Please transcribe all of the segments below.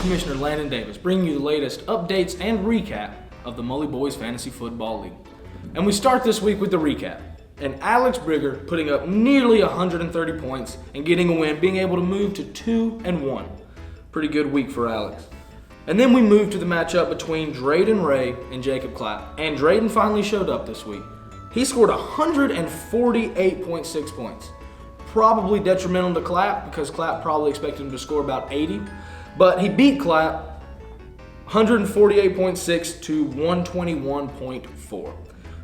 Commissioner Landon Davis, bringing you the latest updates and recap of the Mully Boys Fantasy Football League. And we start this week with the recap. And Alex Brigger putting up nearly 130 points and getting a win, being able to move to 2-1. Pretty good week for Alex. And then we move to the matchup between Drayden Ray and Jacob Clapp. And Drayden finally showed up this week. He scored 148.6 points. Probably detrimental to Clapp because Clapp probably expected him to score about 80. But he beat Clapp 148.6 to 121.4.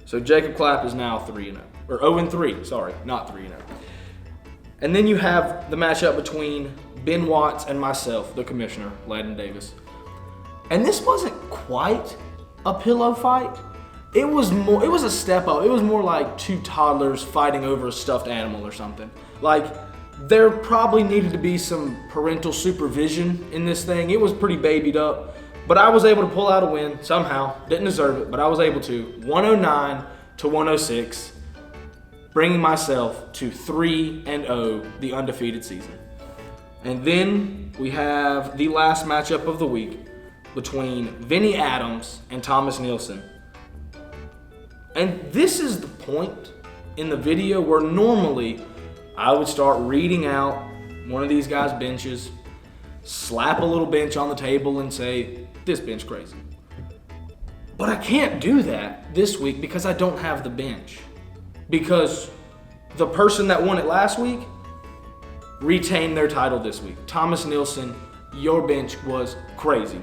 So Jacob Clapp is now 3-0. Or 0-3, sorry, not 3-0. And then you have the matchup between Ben Watts and myself, the commissioner, Landon Davis. And this wasn't quite a pillow fight. It was a step up. It was more like two toddlers fighting over a stuffed animal or something. Like, there probably needed to be some parental supervision in this thing. It was pretty babied up. But I was able to pull out a win somehow. Didn't deserve it, but I was able to. 109 to 106, bringing myself to 3-0, the undefeated season. And then we have the last matchup of the week between Vinny Adams and Thomas Nielsen. And this is the point in the video where normally I would start reading out one of these guys' benches, slap a little bench on the table and say, this bench crazy. But I can't do that this week because I don't have the bench. Because the person that won it last week retained their title this week. Thomas Nielsen, your bench was crazy.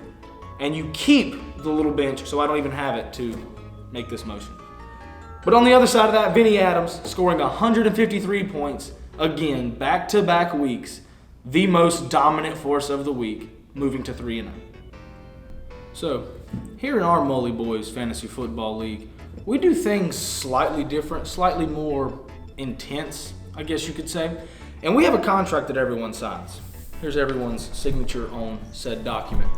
And you keep the little bench so I don't even have it to make this motion. But on the other side of that, Vinny Adams scoring 153 points, again, back-to-back weeks, the most dominant force of the week, moving to 3-0. So, here in our Mully Boys Fantasy Football League, we do things slightly different, slightly more intense, I guess you could say. And we have a contract that everyone signs. Here's everyone's signature on said document.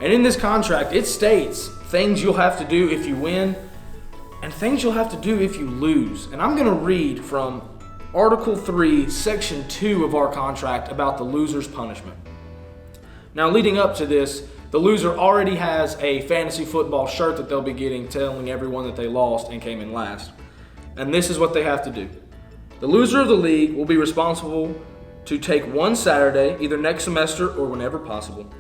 And in this contract, it states things you'll have to do if you win and things you'll have to do if you lose. And I'm gonna read from Article 3, Section 2 of our contract about the loser's punishment. Now, leading up to this, the loser already has a fantasy football shirt that they'll be getting telling everyone that they lost and came in last. And this is what they have to do. The loser of the league will be responsible to take one Saturday, either next semester or whenever possible,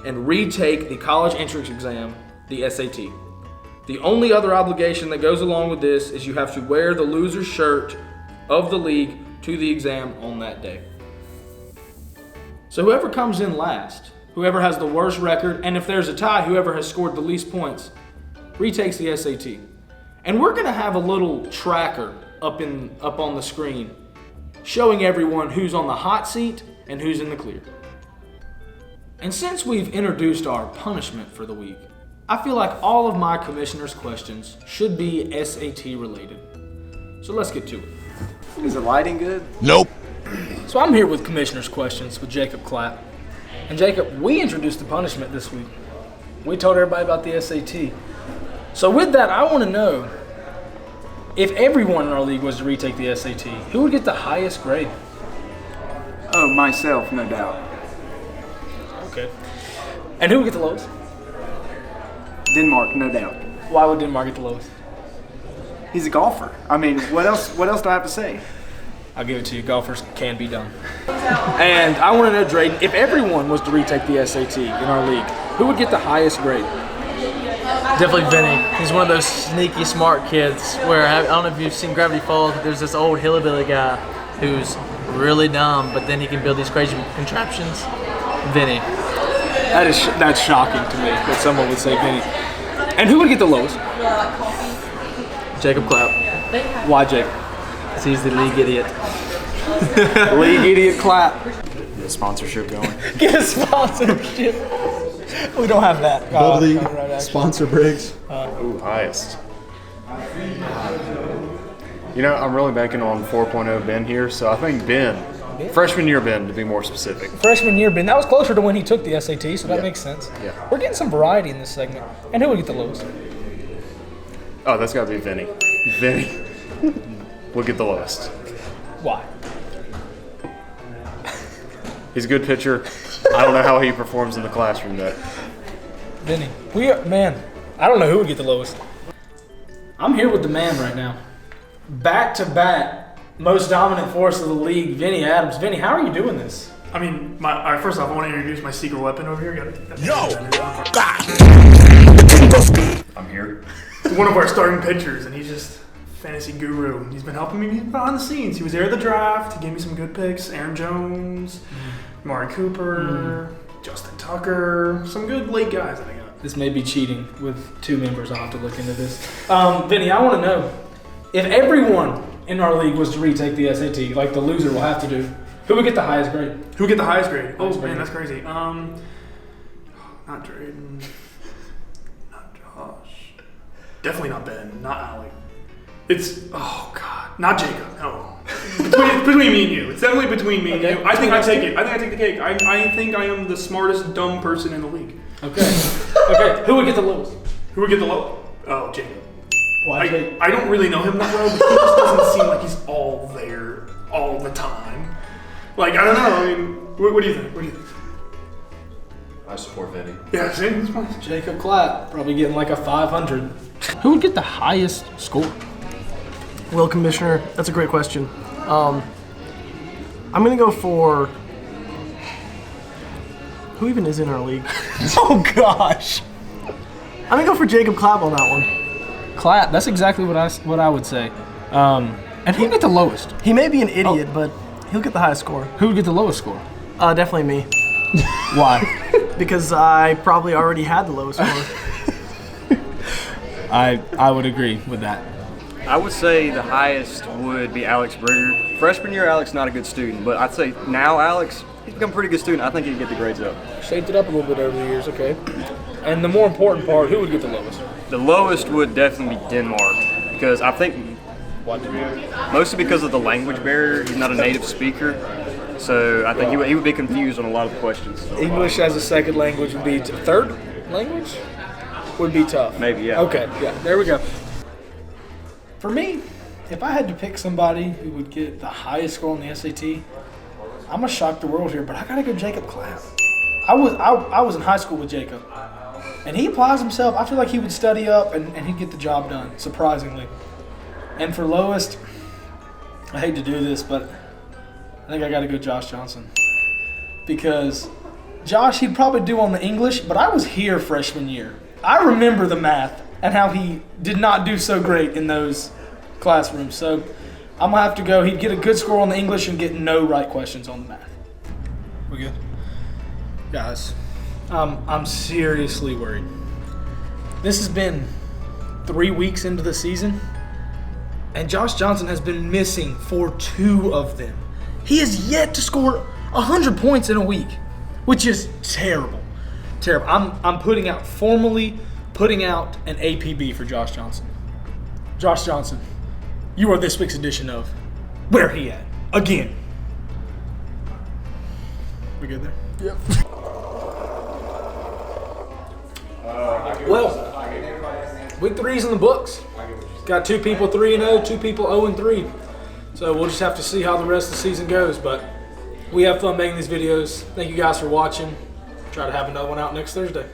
and retake the college entrance exam, the SAT. The only other obligation that goes along with this is you have to wear the loser's shirt of the league to the exam on that day. So whoever comes in last, whoever has the worst record, and if there's a tie, whoever has scored the least points, retakes the SAT. And we're gonna have a little tracker up on the screen showing everyone who's on the hot seat and who's in the clear. And since we've introduced our punishment for the week, I feel like all of my commissioner's questions should be SAT related. So let's get to it. Is the lighting good? Nope. So I'm here with commissioner's questions with Jacob Clapp. And Jacob, we introduced the punishment this week. We told everybody about the SAT. So with that, I want to know, if everyone in our league was to retake the SAT, who would get the highest grade? Oh, myself, no doubt. Okay. And who would get the lowest? Denmark, no doubt. Why would Denmark get the lowest? He's a golfer. I mean, what else do I have to say? I'll give it to you. Golfers can be done. And I want to know, Drayden, if everyone was to retake the SAT in our league, who would get the highest grade? Definitely Vinny. He's one of those sneaky smart kids where, I don't know if you've seen Gravity Falls, but there's this old hillbilly guy who's really dumb, but then he can build these crazy contraptions. Vinny. That's shocking to me that someone would say Vinny. And who would get the lowest? Jacob Clapp. Why Jacob? Because he's the league idiot. League idiot Clapp. Get a sponsorship going. Get a sponsorship. We don't have that. Bubbly, sponsor Briggs. Ooh, highest. You know, I'm really banking on 4.0 Ben here, so I think Ben. Freshman year Ben, to be more specific. Freshman year, Ben. That was closer to when he took the SAT, so that makes sense. Yeah. We're getting some variety in this segment. And who would get the lowest? Oh, that's got to be Vinny. Vinny will get the lowest. Why? He's a good pitcher. I don't know how he performs in the classroom though. Vinny, man, I don't know who would get the lowest. I'm here with the man right now. Back-to-back most dominant force of the league, Vinny Adams. Vinny, how are you doing this? I mean, all right, first off, I want to introduce my secret weapon over here. I'm here. One of our starting pitchers, and he's just fantasy guru. He's been helping me behind the scenes. He was there at the draft. He gave me some good picks. Aaron Jones, Amari Cooper, Justin Tucker, some good late guys that I got. This may be cheating with 2 members. I'll have to look into this. Vinny, I want to know, if everyone in our league was to retake the SAT, like the loser will have to do, who would get the highest grade? Who would get the highest grade? Oh, Highest grade. man, that's crazy. Not Drayden. Not Josh. Definitely not Ben. Not Alec. It's, oh, God. Not Jacob. No. Between me and you. It's definitely between me and you. I think I take it. I think I take the cake. I think I am the smartest dumb person in the league. Okay. Okay, who would get the lowest? Who would get the low? Oh, Jacob. Why? I don't really know him that well, but he just doesn't seem like he's all there all the time. Like, I don't know. I mean, what do you think? What do you think? I support Vinny. Yeah, same. That's fine. Jacob Clapp, probably getting like a 500. Who would get the highest score? Well, Commissioner, that's a great question. I'm going to go for... Who even is in our league? Oh, gosh. I'm going to go for Jacob Clapp on that one. Clapp, that's exactly what I would say. And who would get the lowest? He may be an idiot, but he'll get the highest score. Who would get the lowest score? Definitely me. Why? Because I probably already had the lowest score. I would agree with that. I would say the highest would be Alex Brigger. Freshman year, Alex not a good student, but I'd say now Alex, he's become a pretty good student. I think he'd get the grades up. Shaped it up a little bit over the years, okay. And the more important part, who would get the lowest? The lowest would definitely be Denmark, because I think mostly because of the language barrier. He's not a native speaker, so I think he would be confused on a lot of the questions. English as a second language would be third language? Would be tough. Maybe, yeah. Okay, yeah, there we go. For me, if I had to pick somebody who would get the highest score on the SAT, I'm gonna shock the world here, but I gotta go Jacob Clapp. I was in high school with Jacob, and he applies himself. I feel like he would study up and he'd get the job done, surprisingly. And for lowest, I hate to do this, but I think I gotta go Josh Johnson. Because Josh, he'd probably do on the English, but I was here freshman year. I remember the math and how he did not do so great in those classrooms. So I'm gonna have to go. He'd get a good score on the English and get no right questions on the math. We good? Guys, I'm seriously worried. This has been 3 weeks into the season, and Josh Johnson has been missing for 2 of them. He has yet to score 100 points in a week, which is terrible. Terrible. I'm formally putting out an APB for Josh Johnson. Josh Johnson, you are this week's edition of Where He At? Again. We good there? Yep. Well, week 3's in the books. Got 2 people 3-0, 2 people 0-3. So we'll just have to see how the rest of the season goes. But we have fun making these videos. Thank you guys for watching. Try to have another one out next Thursday.